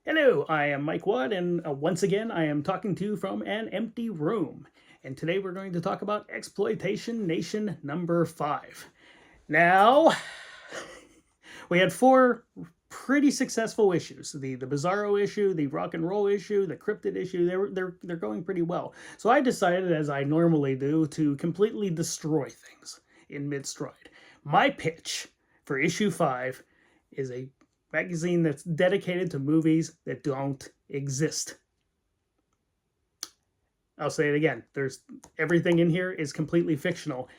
Hello, I am Mike Watt, and once again, I am talking to you from an empty room. And today we're going to talk about Exploitation Nation number 5. Now, we had 4 pretty successful issues. The Bizarro issue, the Rock and Roll issue, the Cryptid issue, they're going pretty well. So I decided, as I normally do, to completely destroy things in mid-stride. My pitch for issue 5 is a magazine that's dedicated to movies that don't exist. I'll say it again. There's everything in here is completely fictional,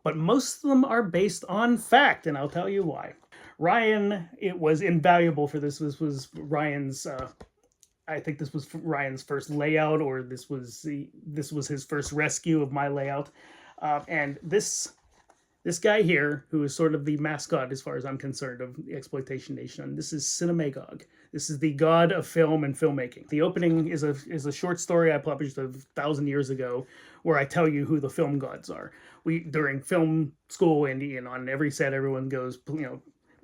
but most of them are based on fact, and I'll tell you why. Ryan, it was invaluable for this. This was Ryan's. I think this was Ryan's first layout, or this was his first rescue of my layout, and this guy here, who is sort of the mascot, as far as I'm concerned, of the Exploitation Nation, this is Cinemagog. This is the god of film and filmmaking. The opening is a short story I published 1,000 years ago, where I tell you who the film gods are. During film school and on every set, everyone goes,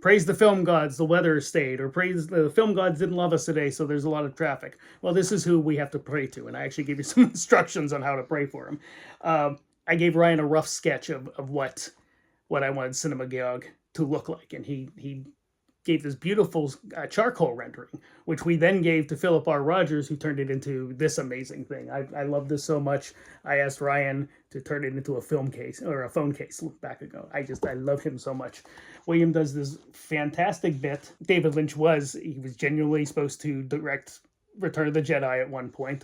praise the film gods, the weather stayed, or praise the film gods didn't love us today, so there's a lot of traffic. Well, this is who we have to pray to, and I actually give you some instructions on how to pray for him. I gave Ryan a rough sketch of what I wanted Cinemagog to look like, and he gave this beautiful charcoal rendering, which we then gave to Philip R. Rogers, who turned it into this amazing thing. I love this so much. I asked Ryan to turn it into a film case or a phone case back ago. I love him so much. William does this fantastic bit. David Lynch was genuinely supposed to direct Return of the Jedi at one point.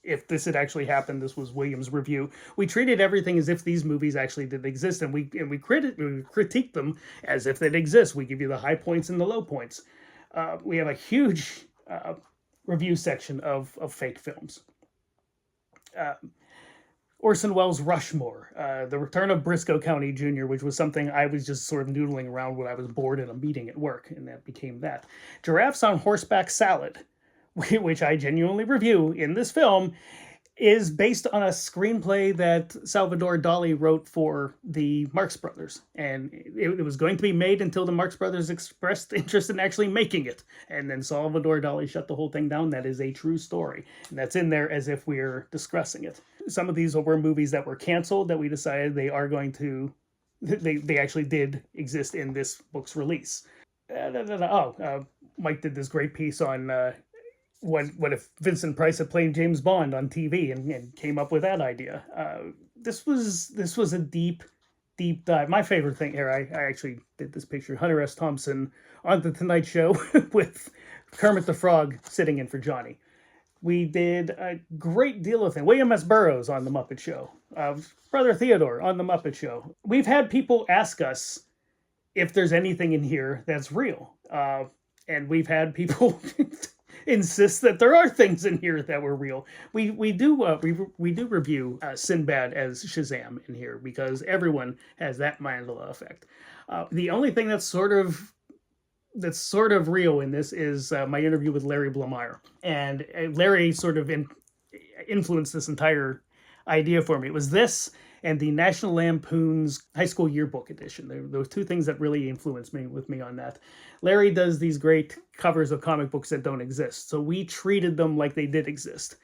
If this had actually happened, this was Williams' review. We treated everything as if these movies actually did exist, and we critiqued them as if they exist. We give you the high points and the low points. We have a huge review section of fake films. Orson Welles' Rushmore, The Return of Briscoe County Jr., which was something I was just sort of noodling around when I was bored in a meeting at work, and that became that. Giraffes on Horseback Salad, which I genuinely review in this film, is based on a screenplay that Salvador Dali wrote for the Marx Brothers. And it was going to be made until the Marx Brothers expressed interest in actually making it. And then Salvador Dali shut the whole thing down. That is a true story. And that's in there as if we're discussing it. Some of these were movies that were canceled that we decided they actually did exist in this book's release. Mike did this great piece on what if Vincent Price had played James Bond on TV and came up with that idea. This was a deep dive. My favorite thing here, I actually did this picture, Hunter S. Thompson on The Tonight Show with Kermit the Frog sitting in for Johnny. We did a great deal of things. William S. Burroughs on The Muppet Show. Brother Theodore on The Muppet Show. We've had people ask us if there's anything in here that's real. And we've had people insist that there are things in here that were real. We do review Sinbad as Shazam in here because everyone has that Mandela effect. The only thing that's sort of real in this is my interview with Larry Blomeyer, and Larry sort of influenced this entire idea for me. It was this and the National Lampoon's High School Yearbook edition. Those two things that really influenced me on that. Larry does these great covers of comic books that don't exist, so we treated them like they did exist,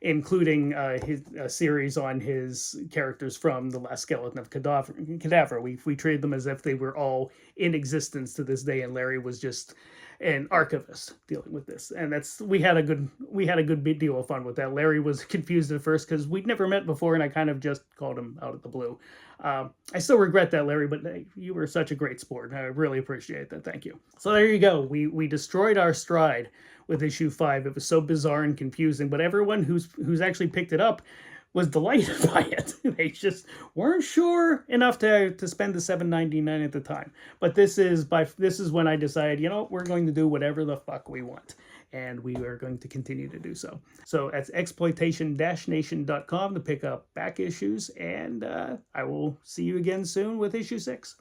including his series on his characters from The Last Skeleton of Cadaver. We treated them as if they were all in existence to this day, and Larry was just an archivist dealing with this, and we had a good deal of fun with that. Larry was confused at first because we'd never met before, and I kind of just called him out of the blue. I still regret that, Larry, but you were such a great sport, and I really appreciate that. Thank you. So there you go. We destroyed our stride with issue 5. It was so bizarre and confusing, but everyone who's actually picked it up was delighted by it. They just weren't sure enough to spend the $7.99 at the time. But this is when I decided, we're going to do whatever the fuck we want, and we are going to continue to do so. So that's exploitation-nation.com to pick up back issues, and I will see you again soon with issue 6.